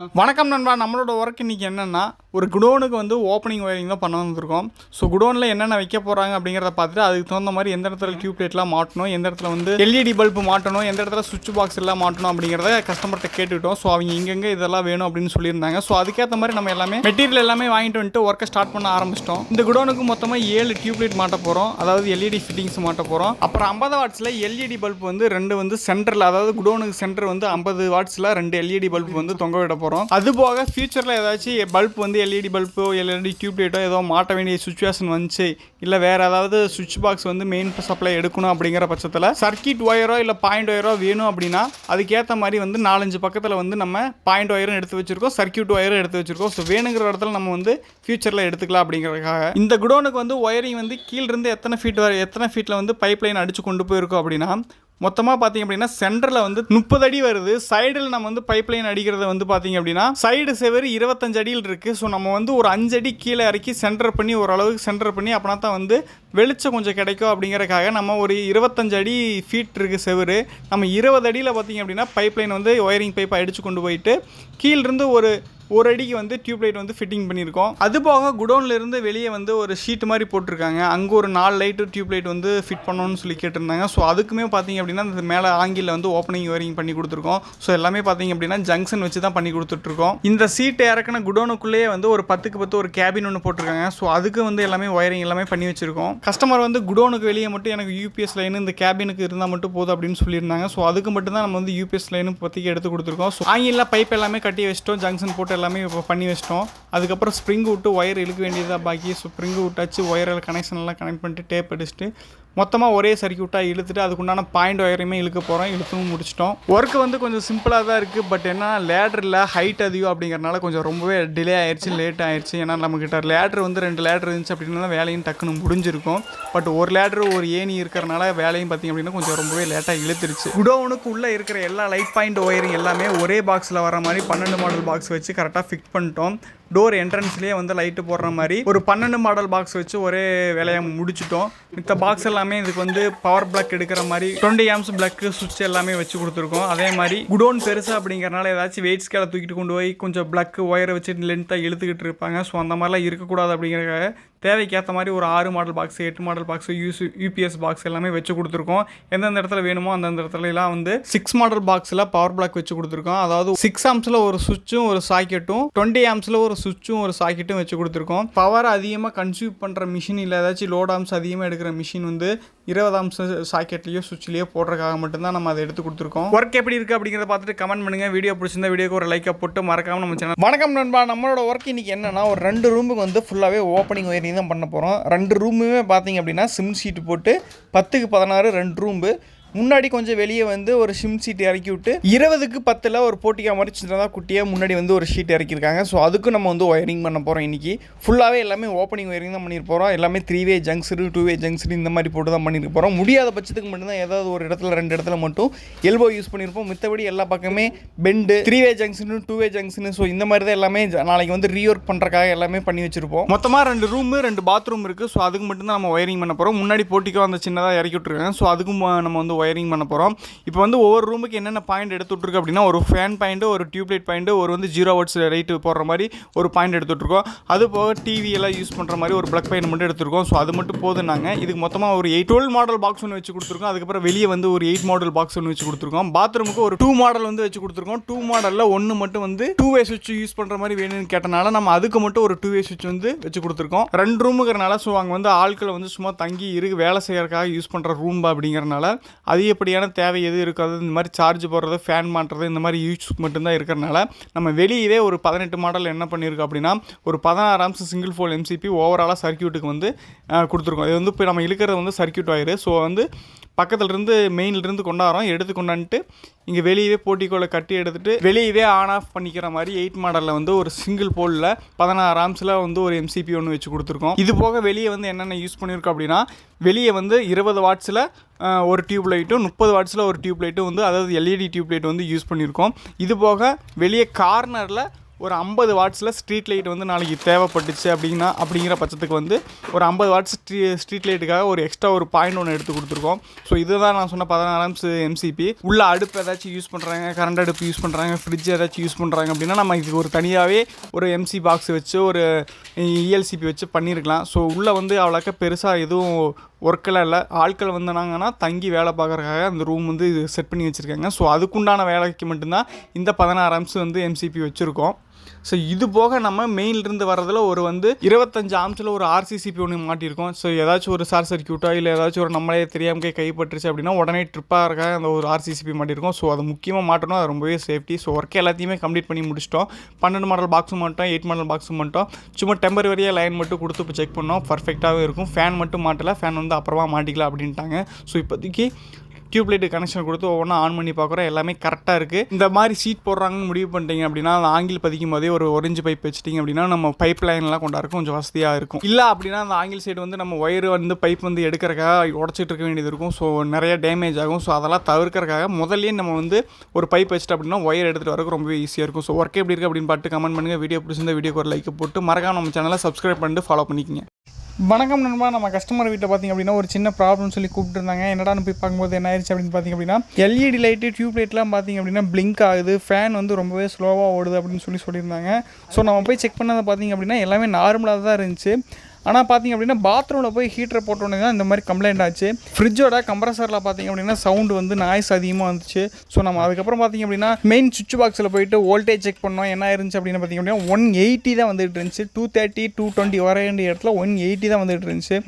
வணக்கம் நண்பா. நம்மளோட ஒர்க் இன்றைக்கி என்னென்னா, ஒரு குடோனுக்கு வந்து ஓப்பனிங் ஒயரிங் தான் பண்ண வந்திருக்கோம். ஸோ குடோனில் என்னென்ன வைக்க போகிறாங்க அப்படிங்கிறத பார்த்துட்டு அதுக்கு தகுந்த மாதிரி எந்த இடத்துல டியூப் லைட்லாம் மாட்டணும், எந்த இடத்துல வந்து எல்இடி பல்பு மாட்டணும், எந்த இடத்துல சுவிட்ச் பாக்ஸ் எல்லாம் மாட்டணும் அப்படிங்கிறத கஸ்டமர்கிட்ட கேட்டுக்கிட்டோம். ஸோ அவங்க இங்கெங்கே இதெல்லாம் வேணும் அப்படின்னு சொல்லியிருந்தாங்க. ஸோ அதுக்கேற்ற மாதிரி நம்ம எல்லாமே மெட்டீரியல் எல்லாமே வாங்கிட்டு வந்துட்டு ஒர்க்கை ஸ்டார்ட் பண்ண ஆரம்பிச்சிட்டோம். இந்த குடோனுக்கு மொத்தமாக 7 டியூப் லைட் மாட்ட போகிறோம், அதாவது எல்இடி ஃபிட்டிங்ஸ் மாட்ட போகிறோம். அப்புறம் 50 வாட்ஸில் எல்இடி பல்ப் வந்து 2 வந்து சென்டரில், அதாவது குடோனுக்கு சென்டர் வந்து 50 வாட்ஸில் 2 எல்இடி பல்ப் வந்து தொங்க விட போகிறோம். அது போக ஃபியூச்சரில் ஏதாச்சும் பல்ப் வந்து எல்இடி பல்போ எல்இடி டியூப் லைட்டோ ஏதோ மாட்ட வேண்டிய சுச்சுவேஷன் வந்துச்சு, இல்லை வேறு ஏதாவது சுவிட்ச் பாக்ஸ் வந்து மெயின் சப்ளை எடுக்கணும் அப்படிங்கிற பட்சத்தில் சர்க்கியூட் ஒயரோ இல்லை பாயிண்ட் ஒயரோ வேணும் அப்படின்னா அதுக்கேற்ற மாதிரி வந்து 4-5 பக்கத்தில் வந்து நம்ம பாயிண்ட் ஒயரும் எடுத்து வச்சுருக்கோம், சர்க்கியூட் ஒயரும் எடுத்து வச்சுருக்கோம். ஸோ வேணுங்கிற இடத்துல நம்ம வந்து ஃபியூச்சரில் எடுத்துக்கலாம் அப்படிங்கிறதுக்காக இந்த குடோனுக்கு வந்து ஒயரிங் வந்து கீழிருந்து எத்தனை ஃபீட்டில் வந்து பைப் லைன் அடித்து கொண்டு போயிருக்கோம் அப்படின்னா மொத்தமாக பார்த்திங்க அப்படின்னா சென்டரில் வந்து 30 அடி வருது. சைடில் நம்ம வந்து பைப் லைன் அடிக்கிறது வந்து பார்த்திங்க அப்படின்னா சைடு செவரு 25 அடியில் இருக்குது. ஸோ நம்ம வந்து ஒரு 5 அடி கீழே இறக்கி சென்டர் பண்ணி ஓரளவுக்கு சென்டர் பண்ணி அப்படின்னா தான் வந்து வெளிச்சம் கொஞ்சம் கிடைக்கும் அப்படிங்கிறக்காக நம்ம ஒரு 25 அடி ஃபீட் இருக்குது செவரு. நம்ம 20 அடியில் பார்த்திங்க அப்படின்னா பைப் லைன் வந்து ஒயரிங் பைப்பை அடித்து கொண்டு போயிட்டு கீழிருந்து ஒரு அடிக்கு வந்து டியூப் லைட் வந்து ஃபிட்டிங் பண்ணியிருக்கோம். அது போக குடோன்லேருந்து வெளியே வந்து ஒரு ஷீட் மாதிரி போட்டிருக்காங்க. அங்கே ஒரு 4 லைட்டு டியூப் லைட் வந்து ஃபிட் பண்ணணும்னு சொல்லி கேட்டிருந்தாங்க. ஸோ அதுக்குமே பார்த்திங்க அப்படின்னா அந்த மேலே ஆங்கிளில் வந்து ஓப்பனிங் ஒயரிங் பண்ணி கொடுத்துருக்கோம். ஸோ எல்லாமே பார்த்திங்க அப்படின்னா ஜங்ஷன் வச்சு தான் பண்ணி கொடுத்துட்ருக்கோம். இந்த சீட்டை இறக்கின குடோனுக்குள்ளேயே வந்து ஒரு 10க்கு 10 ஒரு கேபின் ஒன்று போட்டிருக்காங்க. ஸோ அதுக்கு வந்து எல்லாமே ஒயரிங் எல்லாமே பண்ணி வச்சுருக்கோம். கஸ்டமர் வந்து குடோனுக்கு வெளியே மட்டும் எனக்கு யூபிஎஸ் லைன் இந்த கேபினுக்கு இருந்தால் மட்டும் போதும் அப்படின்னு சொல்லியிருந்தாங்க. ஸோ அதுக்கு மட்டும் தான் நம்ம வந்து யூபிஎஸ் லைனு பற்றிக்கு எடுத்து கொடுத்துருக்கோம். ஸோ ஆங்கிளில் பைப் எல்லாமே கட்டி வச்சிட்டோம், ஜங்ஷன் போட்டு எல்லாமே இப்போ பண்ணி வச்சிட்டோம். அதுக்கப்புறம் ஸ்ப்ரிங் விட்டு ஒயர் இழுக்க வேண்டியதாக பாக்கி. ஸோ ஸ்ப்ரிங் விட்டாச்சு, ஒயரில் கனெக்ஷன் எல்லாம் கனெக்ட் பண்ணிட்டு டேப் அடிச்சுட்டு மொத்தமாக ஒரே சர்க்கியூட்டாக இழுத்துட்டு அதுக்குண்டான பாயிண்ட் ஒயரையுமே இழுக்க போகிறோம். இழுத்தும் முடிச்சிட்டோம். ஒர்க்கு வந்து கொஞ்சம் சிம்பிளாக தான் இருக்குது. பட் என்ன லேடரில் ஹைட் அதிகம் அப்படிங்கிறனால கொஞ்சம் ரொம்பவே டிலே ஆயிடுச்சு, லேட் ஆயிடுச்சு. ஏன்னா நம்மக்கிட்ட லேட்ரு வந்து 2 லேட்ரு இருந்துச்சு அப்படின்னா வேலையும் டக்குன்னு முடிஞ்சிருக்கும். பட் ஒரு லேட்ரு ஒரு ஏணி இருக்கிறனால வேலையும் பார்த்திங்க அப்படின்னா கொஞ்சம் ரொம்பவே லேட்டாக இழுத்துருச்சு. குடோனுக்கு உள்ளே இருக்கிற எல்லா லைட் பாயிண்ட் ஒயரிங் எல்லாமே ஒரே பாக்ஸில் வர மாதிரி 12 மாடல் பாக்ஸ் வச்சு கரெக்டாக ஃபிட் பண்ணிட்டோம். டோர் என்ட்ரன்ஸ்லேயே வந்து லைட்டு போடுற மாதிரி ஒரு 12 மாடல் பாக்ஸ் வச்சு ஒரே வேலையை முடிச்சிட்டோம். மித்த பாக்ஸ் எல்லாமே இதுக்கு வந்து பவர் பிளக் எடுக்கிற மாதிரி 20 ஆம்ஸ் பிளக்கு சுவிட்ச் எல்லாமே வச்சு கொடுத்துருக்கோம். அதே மாதிரி குடோன் பெருசு அப்படிங்கிறனால ஏதாச்சும் வெயிட் ஸ்கேலை தூக்கிட்டு கொண்டு போய் கொஞ்சம் பிளக்கு ஒயரை வச்சு லென்த்தாக இழுத்துக்கிட்டு இருப்பாங்க. ஸோ அந்த மாதிரிலாம் இருக்கக்கூடாது அப்படிங்கிறக்காக தேவைக்கேற்ற மாதிரி ஒரு 6 model box 8 model box UPS box எல்லாமே வச்சு கொடுத்துருக்கோம். எந்தெந்த இடத்துல வேணுமோ அந்தந்த இடத்துலலாம் வந்து 6 மாடல் பாக்ஸில் பவர் பிளாக் வச்சு கொடுத்துருக்கோம். அதாவது 6 ஆம்ஸில் ஒரு சுவிட்சும் ஒரு சாக்கெட்டும் 20 ஆம்ஸில் ஒரு சுவிட்சும் ஒரு சாக்கெட்டும் வச்சு கொடுத்துருக்கோம். பவர் அதிகமாக கன்சியூம் பண்ணுற மிஷின் இல்லை ஏதாச்சும் லோட் ஆம்ஸ் அதிகமாக எடுக்கிற மிஷின் வந்து 20 ஆம்ஸ் சாக்கெட்லேயோ சுவிட்ச்லேயோ போடுறதுக்காக மட்டும்தான் நம்ம அதை எடுத்து கொடுத்துருக்கோம். ஒர்க் எப்படி இருக்குது அப்படிங்கிறத பார்த்துட்டு கமெண்ட் பண்ணுங்கள். வீடியோ பிடிச்சிருந்தா வீடியோக்கு ஒரு லைக்கை போட்டு மறக்காமல் நம்ம சேனல். வணக்கம் நண்பா. நம்மளோட ஒர்க் இன்றைக்கி என்னென்னா ஒரு 2 ரூமுக்கு வந்து ஃபுல்லாகவே ஓப்பனிங் ஒயரிங் தான் பண்ண போகிறோம். 2 ரூமுமே பார்த்திங்க அப்படின்னா சிம் ஷீட்டு போட்டு 10க்கு 16 2 ரூம்பு. முன்னாடி கொஞ்சம் வெளியே வந்து ஒரு சிம் சீட் இறக்கி விட்டு 20க்கு 10 ஒரு போட்டிக்கா மாதிரி சின்னதாக குட்டியாக முன்னாடி வந்து ஒரு ஷீட் இறக்கியிருக்காங்க. ஸோ அதுக்கும் நம்ம வந்து ஒயரிங் பண்ண போகிறோம். இன்றைக்கி ஃபுல்லாகவே எல்லாமே ஓப்பனிங் ஒயரிங் தான் பண்ணிட்டு போகிறோம். எல்லாமே 3-வே ஜங்ஷனு 2-வே ஜங்ஷனு இந்த மாதிரி போட்டு தான் பண்ணிட்டு போகிறோம். முடியாத பட்சத்துக்கு மட்டும்தான் ஏதாவது ஒரு இடத்துல 2 இடத்துல மட்டும் எல்போ யூஸ் பண்ணியிருப்போம். மித்தபடி எல்லா பக்கமே பெண்டு 3-வே ஜங்ஷனு 2-வே ஜங்ஷனு. ஸோ இந்த மாதிரி தான் எல்லாமே நாளைக்கு வந்து ரீஒர்க் பண்ணுறக்காக எல்லாமே பண்ணி வச்சுருப்போம். மொத்தமாக 2 ரூமு 2 பாத்ரூம் இருக்குது. ஸோ அதுக்கு மட்டும்தான் நம்ம ஒயரிங் பண்ண போகிறோம். முன்னாடி போட்டிக்கோ அந்த சின்னதாக இறக்கி விட்டுருக்காங்க. ஸோ அதுக்கும் நம்ம வந்து ஒயரிங் பண்ண போகிறோம். இப்போ வந்து ஒவ்வொரு ரூமுக்கு என்னென்ன பாயிண்ட் எடுத்துகிட்ருக்கு அப்படின்னா ஒரு ஃபேன் பாயிண்ட்டு, ஒரு டியூப்லைட் பாயிண்ட்டு, ஒரு வந்து 0 வாட்ஸ் லைட்டு போடுற மாதிரி ஒரு பாயிண்ட் எடுத்துகிட்ருக்கோம். அது போக டிவி எல்லாம் யூஸ் பண்ணுற மாதிரி ஒரு பிளக் பாயிண்ட் மட்டும் எடுத்துருக்கோம். ஸோ அது மட்டும் போதுனாங்க. இதுக்கு மொத்தமாக ஒரு 12 மாடல் பாக்ஸ் ஒன்று வச்சு கொடுத்துருக்கோம். அதுக்கப்புறம் வெளியே வந்து ஒரு 8 மாடல் பாக்ஸ் ஒன்று வச்சு கொடுத்துருக்கோம். பாத்ரூமுக்கு ஒரு 2 மாடல் வந்து வச்சு கொடுத்துருக்கோம். 2 மாடலில் ஒன்று மட்டும் வந்து 2-வே சுவிட்ச் யூஸ் பண்ணுற மாதிரி வேணும்னு கேட்டனால நம்ம அதுக்கு மட்டும் ஒரு 2-வே சுவிட்ச் வந்து வச்சு கொடுத்துருக்கோம். 2 ரூமுங்கிறனால ஸோ அங்கே வந்து ஆட்களை வந்து சும்மா தங்கி வேலை செய்யறதுக்காக யூஸ் பண்ணுற ரூம் அப்படிங்கிறனால அதிகப்படியான தேவை எது இருக்காது. இந்த மாதிரி சார்ஜ் போடுறது, ஃபேன் மாட்டுறது இந்த மாதிரி யூஸ் மட்டும்தான் இருக்கிறனால நம்ம வெளியவே ஒரு 18 மாடல் என்ன பண்ணியிருக்கோம் அப்படின்னா ஒரு 16 ஆம்ஸ் சிங்கிள் ஃபோல் எம்சிபி ஓவராலாக சர்க்கியூட்டுக்கு வந்து கொடுத்துருக்கோம். இது வந்து இப்போ நம்ம இழுக்கிறது வந்து சர்க்கியூட் ஒயரு. ஸோ வந்து பக்கத்துலேருந்து மெயின்லேருந்து கொண்டாடுறோம். எடுத்து கொண்டாந்துட்டு இங்கே வெளியவே போட்டிக்கோலை கட்டி எடுத்துகிட்டு வெளியவே ஆன் ஆஃப் பண்ணிக்கிற மாதிரி 8 மாடலில் வந்து ஒரு சிங்கிள் போலில் 16 ஆம்ஸில் வந்து ஒரு எம்சிபி ஒன்று வச்சு கொடுத்துருக்கோம். இது போக வெளியே வந்து என்னென்ன யூஸ் பண்ணியிருக்கோம் அப்படின்னா வெளியே வந்து 20 வாட்ஸில் ஒரு டியூப் லைட்டும் 30 வாட்ஸில் ஒரு டியூப் லைட்டும் வந்து அதாவது எல்இடி டியூப் லைட் வந்து யூஸ் பண்ணியிருக்கோம். இது போக வெளியே கார்னரில் ஒரு 50 வாட்ஸில் ஸ்ட்ரீட் லைட் வந்து நாளைக்கு தேவைப்பட்டுச்சு அப்படிங்கிற பட்சத்துக்கு வந்து ஒரு 50 வாட்ஸ் ஸ்ட்ரீட் லைட்டுக்காக ஒரு எக்ஸ்ட்ரா ஒரு பாயிண்ட் ஒன்று எடுத்து கொடுத்துருக்கோம். ஸோ இதுதான் நான் சொன்ன 16 ஆம்ஸ் எம்சிபி. உள்ள அடுப்பு ஏதாச்சும் யூஸ் பண்ணுறாங்க, கரண்ட் அடுப்பு யூஸ் பண்ணுறாங்க, ஃப்ரிட்ஜ் ஏதாச்சும் யூஸ் பண்ணுறாங்க அப்படின்னா நம்ம இதுக்கு ஒரு தனியாகவே ஒரு எம்சி பாக்ஸ் வச்சு ஒரு இஎல்சிபி வச்சு பண்ணியிருக்கலாம். ஸோ உள்ளே வந்து அவ்வளோக்கா பெருசாக எதுவும் ஒர்க்கெல்லாம் இல்லை. ஆட்கள் வந்தாங்கன்னா தங்கி வேலை பார்க்குறதுக்காக அந்த ரூம் வந்து செட் பண்ணி வச்சுருக்காங்க. ஸோ அதுக்குண்டான வேலைக்கு மட்டும்தான் இந்த 16 ஆம்ஸ் வந்து எம்சிபி வச்சுருக்கோம். ஸோ இது போக நம்ம மெயின்லேருந்து வரதில் ஒரு வந்து 25 ஆம்ஸில் ஒரு ஆர்சிசிபி ஒன்று மாட்டியிருக்கோம். ஸோ ஏதாச்சும் ஒரு ஷார்ட் சர்க்யூட்டோ இல்லை ஏதாச்சும் ஒரு நம்மளே தெரியாமல் கைப்பற்றுச்சு அப்படின்னா உடனே ட்ரிப்பாக இருக்க அந்த ஒரு ஆர்சிசிபி மாட்டியிருக்கோம். ஸோ அது முக்கியமாக மாட்டணும், அது ரொம்பவே சேஃப்டி. ஸோ ஒர்க்கை எல்லாத்தையுமே கம்ப்ளீட் பண்ணி முடிச்சிட்டோம். 12 மாடல் பாக்ஸும் மட்டும் 8 மாடல் பாக்ஸும் மட்டும் சும்மா டெம்பரவரியாக லைன் மட்டும் கொடுத்து இப்போ செக் பண்ணோம். பர்ஃபெக்டாகவே இருக்கும். ஃபேன் மட்டும் மாட்டலை, ஃபேன் வந்து அப்புறமா மாட்டிக்கலாம் அப்படின்ட்டாங்க. ஸோ இப்போதைக்கு டியூப் லைட்டு கனெக்ஷன் கொடுத்து ஒவ்வொன்றா ஆன் பண்ணி பார்க்குறோம். எல்லாமே கரெக்டாக இருக்குது. இந்த மாதிரி சீட் போடுறாங்கன்னு முடிவு பண்ணிட்டீங்க அப்படின்னா அந்த ஆங்கிள் பதிக்கும் போதே ஒரு ஒரேஞ்சு பைப் வச்சிட்டிங்க அப்படின்னா நம்ம பைப் லைன்லாம் கொண்டாருக்கும் கொஞ்சம் வசதியாக இருக்கும். இல்லை அப்படின்னா அந்த ஆங்கிள் சைடு வந்து நம்ம ஒயர் வந்து பைப் வந்து எடுக்கிறக்காக உடச்சிட்டு இருக்க வேண்டியது இருக்கும். ஸோ நிறைய டேமேஜ் ஆகும். ஸோ அதெல்லாம் தவிர்க்கிறக்காக முதல்ல நம்ம வந்து ஒரு பைப் வச்சுட்டு அப்படின்னா ஒயர் எடுத்துகிட்டு வரக்கு ரொம்பவே ஈஸியாக இருக்கும். ஸோ ஒர்க் எப்படி இருக்குது அப்படின்னு பார்த்து கமெண்ட் பண்ணுங்கள். வீடியோ பிடிச்சிருந்த வீடியோக்கு ஒரு லைக் போட்டு மறக்காம நம்ம சேனலை சப்ஸ்கிரைப் பண்ணிட்டு ஃபாலோ பண்ணிக்கங்க. வணக்கம் நண்பா. நம்ம கஸ்டமர் வீட்டில் பார்த்திங்க அப்படின்னா ஒரு சின்ன ப்ராப்ளம் சொல்லி கூப்பிட்டுருந்தாங்க. என்னடான்னு போய் பார்க்கும்போது என்ன ஆயிடுச்சு அப்படின்னு பார்த்திங்க அப்படின்னா எல்இடி லைட்டு டியூப் லைட்லாம் பார்த்திங்க அப்படின்னா பிளிங்க் ஆகுது, ஃபேன் வந்து ரொம்பவே ஸ்லோவாக ஓடுது அப்படின்னு சொல்லியிருந்தாங்க. ஸோ நம்ம போய் செக் பண்ணதை பார்த்திங்க அப்படின்னா எல்லாமே நார்மலாக தான் இருந்துச்சு. ஆனால் பார்த்திங்க அப்படின்னா பாத்ரூமில் போய் ஹீட்டரை போட்டோன்னே தான் இந்த மாதிரி கம்ப்ளைண்ட் ஆச்சு. ஃப்ரிட்ஜோட கம்ப்ரஸரில் பார்த்திங்க அப்படின்னா சவுண்டு வந்து நாய்ஸ் அதிகமாக வந்துச்சு. ஸோ நம்ம அதுக்கப்புறம் பார்த்திங்க அப்படின்னா மெயின் சுவிட்ச் பாக்ஸில் போயிட்டு வோல்டேஜ் செக் பண்ணோம். என்ன இருந்துச்சு அப்படின்னு பார்த்திங்க அப்படின்னா 180 தான் வந்துட்டு இருந்துச்சு. 230 220 வர வேண்டிய இடத்துல 180 தான் வந்துட்டு இருந்துச்சு.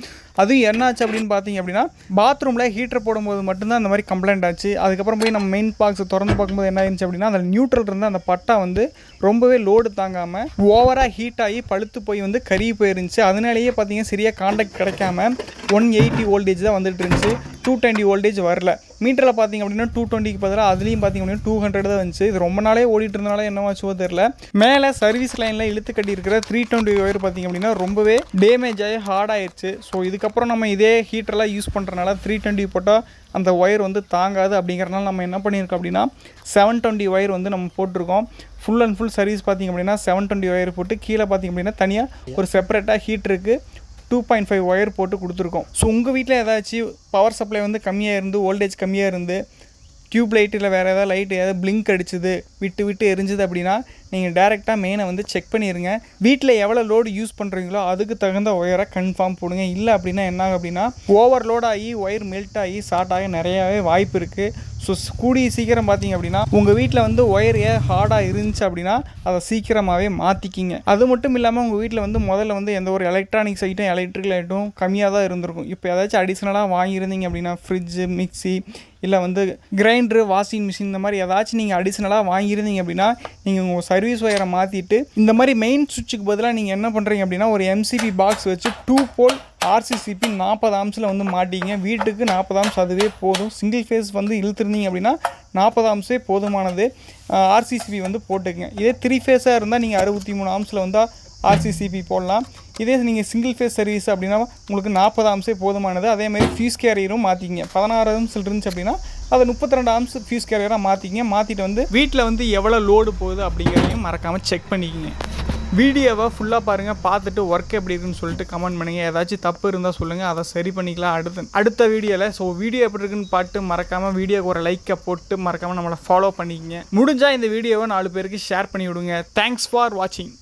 அதுவும் என்னாச்சு அப்படின்னு பார்த்திங்க அப்படின்னா பாத்ரூமில் ஹீட்டர் போடும்போது மட்டும்தான் அந்த மாதிரி கம்ப்ளைண்ட் ஆச்சு. அதுக்கப்புறம் போய் நம்ம மெயின் பாக்ஸை திறந்து பார்க்கும்போது என்ன ஆயிடுச்சு அப்படின்னா அந்த நியூட்ரல் இருந்த அந்த பட்டா வந்து ரொம்பவே லோடு தாங்காமல் ஓவராக ஹீட் ஆகி பழுத்து போய் வந்து கருகி போயிருந்துச்சு. அதனாலேயே பார்த்திங்கன்னா சரியாக கான்டாக்ட் கிடைக்காம 180 வோல்டேஜ் தான் வந்துட்டு இருந்துச்சு. 220 வோல்டேஜ் வரல. மீட்டரில் பார்த்திங்க அப்படின்னா 220க்கு பதிலாக அதுலேயும் பார்த்திங்க அப்படின்னா 200 தான் வந்துச்சு. இது ரொம்ப நாளே ஓடிட்டு இருந்தனால என்னவாச்சோ தெரில. மேலே சர்வீஸ் லைனில் இழுத்து கட்டி இருக்கிற 320 ஒயர் பார்த்திங்க அப்படின்னா ரொம்பவே டேமேஜ் ஆகி ஹார்ட் ஆயிடுச்சு. ஸோ இதுக்கப்புறம் நம்ம இதே ஹீட்டரெலாம் யூஸ் பண்ணுறனால 320 போட்டால் அந்த ஒயர் வந்து தாங்காது. அப்படிங்கிறனால நம்ம என்ன பண்ணியிருக்கோம் அப்படின்னா 720 ஒயர் வந்து நம்ம போட்டிருக்கோம். ஃபுல் அண்ட் ஃபுல் சர்வீஸ் பார்த்திங்க அப்படின்னா 720 ஒயர் போட்டு கீழே பார்த்திங்க அப்படின்னா தனியாக ஒரு செப்பரேட்டாக ஹீட்டருக்கு 2.5 ஒயர் போட்டு கொடுத்துருக்கோம். ஸோ உங்கள் வீட்டில் ஏதாச்சும் பவர் சப்ளை வந்து கம்மியாக இருந்து வோல்டேஜ் கம்மியாக இருந்து டியூப் லைட்டில் வேறு ஏதாவது லைட் ஏதாவது பிளிங்க் அடிச்சுது விட்டு எரிஞ்சுது அப்படின்னா நீங்கள் டேரெக்டாக மெயினை வந்து செக் பண்ணிடுங்க. வீட்டில் எவ்வளோ லோடு யூஸ் பண்ணுறீங்களோ அதுக்கு தகுந்த ஒயரை கன்ஃபார்ம் போடுங்க. இல்லை அப்படின்னா என்ன அப்படின்னா ஓவர்லோட் ஆகி ஒயர் மெல்ட் ஆகி ஷார்ட் ஆகி நிறையாவே வாய்ப்பு இருக்குது. ஸோ கூடிய சீக்கிரம் பார்த்திங்க அப்படின்னா உங்கள் வீட்டில் வந்து ஒயர் ஹார்டாக இருந்துச்சு அப்படின்னா அதை சீக்கிரமாகவே மாற்றிக்கிங்க. அது மட்டும் இல்லாமல் உங்கள் வீட்டில் வந்து முதல்ல வந்து எந்த ஒரு எலக்ட்ரானிக்ஸ் ஐட்டம் எலக்ட்ரிக்கல் ஐட்டம் கம்மியாக தான் இருந்திருக்கும். இப்போ ஏதாச்சும் அடிஷ்னலாக வாங்கியிருந்தீங்க அப்படின்னா ஃப்ரிட்ஜு, மிக்சி, இல்லை வந்து கிரைண்டரு, வாஷிங் மிஷின் இந்த மாதிரி ஏதாச்சும் நீங்கள் அடிஷ்னலாக வாங்கியிருந்தீங்க அப்படின்னா நீங்கள் உங்கள் சர்வீஸ் ஒயரை மாற்றிட்டு இந்த மாதிரி மெயின் சுவிட்சுக்கு பதிலாக நீங்கள் என்ன பண்ணுறீங்க அப்படின்னா ஒரு எம்சிபி பாக்ஸ் வச்சு 2 போல் ஆர்சிசிபி 40 ஆம்ஸில் வந்து மாட்டிங்க. வீட்டுக்கு 40 ஆம்ஸ் அதுவே போதும். சிங்கிள் ஃபேஸ் வந்து இழுத்துருந்தீங்க அப்படின்னா 40 ஆம்ஸே போதுமானது. ஆர்சிசிபி வந்து போட்டுக்குங்க. இதே 3 ஃபேஸாக இருந்தால் நீங்கள் 63 ஆம்ஸில் வந்தால் ஆர்சிசிபி போடலாம். இதே நீங்கள் சிங்கிள் ஃபேஸ் சர்வீஸ் அப்படின்னா உங்களுக்கு 40 ஆம்ஸே போதுமானது. அதேமாதிரி ஃபியூஸ் கேரியரும் மாற்றிக்கிங்க. 16 ஆம்ஸ் இருந்துச்சு அப்படின்னா அதை 32 ஆம்ஸ் ஃபியூஸ் கேரியராக மாற்றிக்கிங்க. மாற்றிட்டு வந்து வீட்டில் வந்து எவ்வளோ லோடு போகுது அப்படிங்கிறதையும் மறக்காமல் செக் பண்ணிக்கிங்க. வீடியோவை ஃபுல்லாக பாருங்கள். பார்த்துட்டு ஒர்க் எப்படி இருக்குன்னு சொல்லிட்டு கமெண்ட் பண்ணுங்கள். ஏதாச்சும் தப்பு இருந்தால் சொல்லுங்கள், அதை சரி பண்ணிக்கலாம் அடுத்த வீடியோவில். ஸோ வீடியோ எப்படி இருக்குன்னு பார்த்து மறக்காமல் வீடியோக்கு ஒரு லைக்கை போட்டு மறக்காமல் நம்மளை ஃபாலோ பண்ணிக்கங்க. முடிஞ்சால் இந்த வீடியோவை 4 பேருக்கு ஷேர் பண்ணி விடுங்க. தேங்க்ஸ் ஃபார் வாட்சிங்.